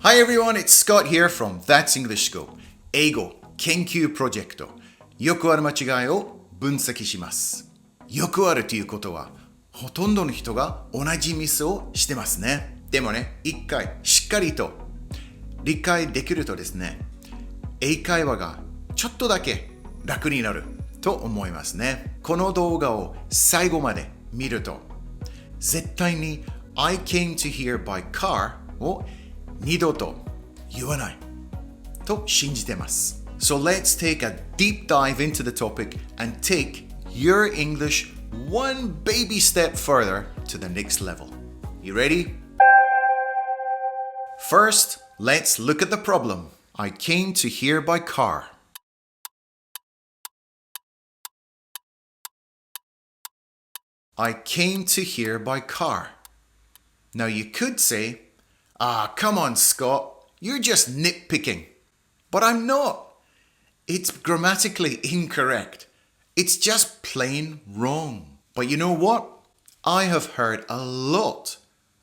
Hi everyone, it's Scott here from That's English School 英語研究プロジェクトよくある間違いを分析しますよくあるということはほとんどの人が同じミスをしてますねでもね、一回しっかりと理解できるとですね英会話がちょっとだけ楽になると思いますねこの動画を最後まで見ると絶対に I came to here by car を二度と言わないと信じてます So let's take a deep dive into the topic and take your English one baby step further to the next level. You ready? First, let's look at the problem. I came to here by car. I came to here by car. Now you could say, come on, Scott. You're just nitpicking. But I'm not. It's grammatically incorrect. It's just plain wrong. But you know what? I have heard a lot,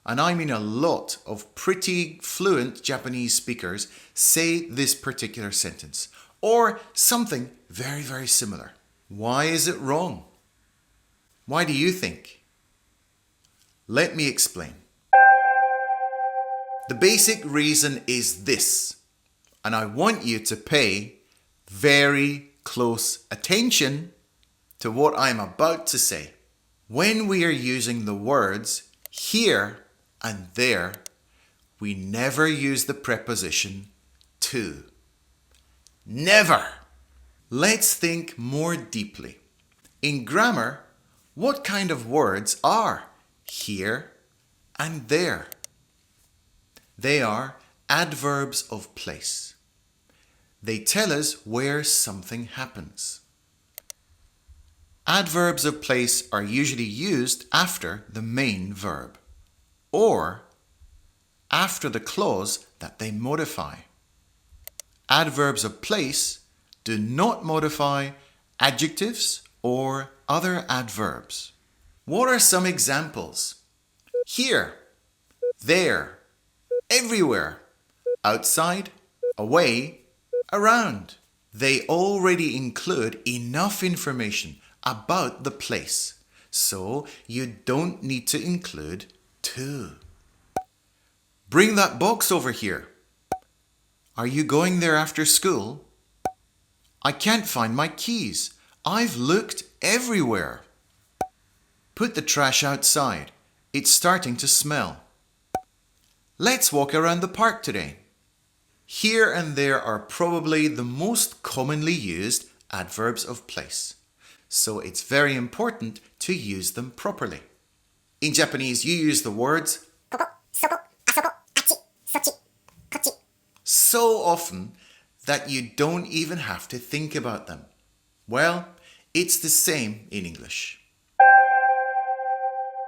and I mean a lot, of pretty fluent Japanese speakers say this particular sentence, or something very, very similar. Why is it wrong? Why do you think? Let me explain. The basic reason is this, and I want you to pay very close attention to what I'm about to say. When we are using the words here and there, we never use the preposition to. Never! Let's think more deeply. In grammar, what kind of words are here and there? They are adverbs of place. They tell us where something happens. Adverbs of place are usually used after the main verb or after the clause that they modify. Adverbs of place do not modify adjectives or other adverbs. What are some examples? Here, there, everywhere, outside, away, around. They already include enough information about the place, so you don't need to include to. Bring that box over here. Are you going there after school? I can't find my keys. I've looked everywhere. Put the trash outside. It's starting to smell. Let's walk around the park today. Here and there are probably the most commonly used adverbs of place, so it's very important to use them properly. In Japanese, you use the words ここ、そこ、あそこ、あっち、そっち、こっち。 so often that you don't even have to think about them. Well, it's the same in English.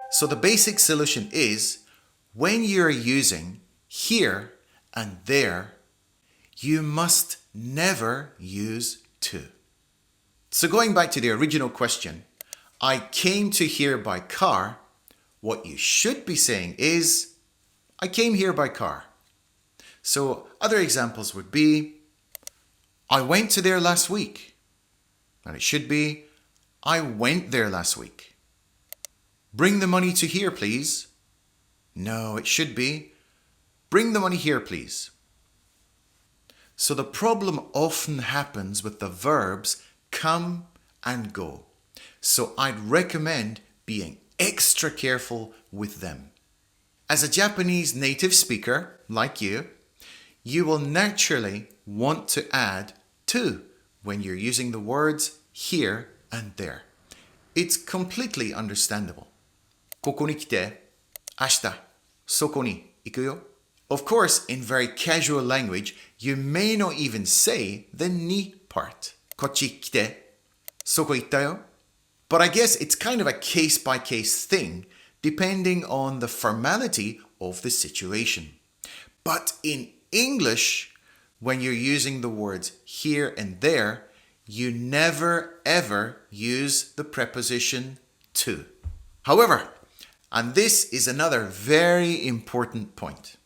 So the basic solution is when you're using here and there, you must never use to. So going back to the original question, I came to here by car, what you should be saying is, I came here by car. So other examples would be, I went to there last week. And it should be, I went there last week. Bring the money to here, please. No, it should be, bring the money here, please. So the problem often happens with the verbs come and go. So I'd recommend being extra careful with them. As a Japanese native speaker, like you will naturally want to add to when you're using the words here and there. It's completely understandable. ここに来て、明日、そこに行くよ。Of course, in very casual language, you may not even say the ni part. こっち来て、そこ行ったよ。But I guess it's kind of a case-by-case thing, depending on the formality of the situation. But in English, when you're using the words here and there, you never ever use the preposition to. However, and this is another very important point,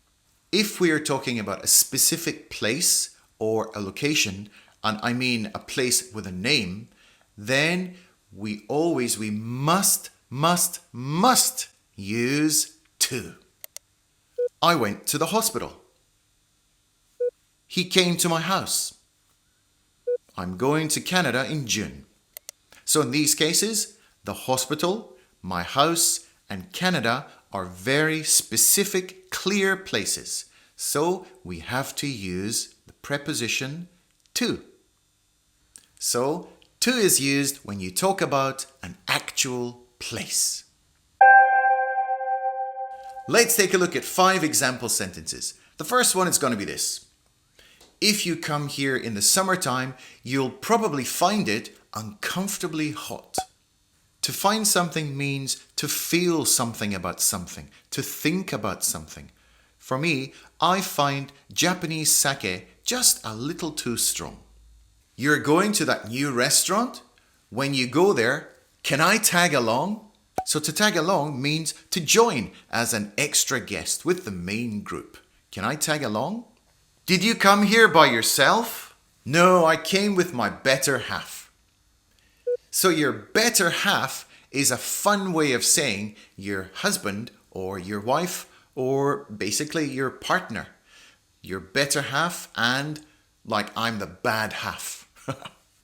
If we are talking about a specific place or a location, and I mean a place with a name, then we must use to. I went to the hospital. He came to my house. I'm going to Canada in June. So in these cases, the hospital, my house, and Canada are very specific, clear places. So we have to use the preposition to. So to is used when you talk about an actual place. Let's take a look at 5 example sentences. The first one is going to be this. If you come here in the summertime, you'll probably find it uncomfortably hot. To find something means to feel something about something, to think about something. For me, I find Japanese sake just a little too strong. You're going to that new restaurant? When you go there, can I tag along? So to tag along means to join as an extra guest with the main group. Can I tag along? Did you come here by yourself? No, I came with my better half. So your better half is a fun way of saying your husband or your wife or basically your partner. Your better half and like I'm the bad half.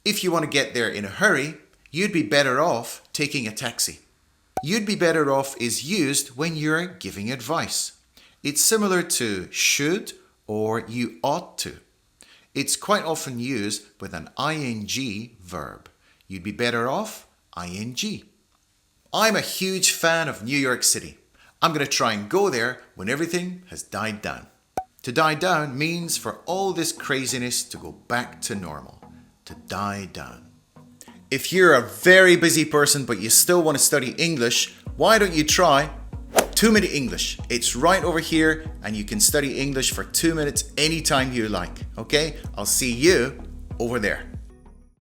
If you want to get there in a hurry, you'd be better off taking a taxi. You'd be better off is used when you're giving advice. It's similar to should or you ought to. It's quite often used with an ing verb. You'd be better off, ing. I'm a huge fan of New York City. I'm going to try and go there when everything has died down. To die down means for all this craziness to go back to normal. To die down. If you're a very busy person but you still want to study English, why don't you try 2 Minute English? It's right over here and you can study English for 2 minutes anytime you like. Okay? I'll see you over there.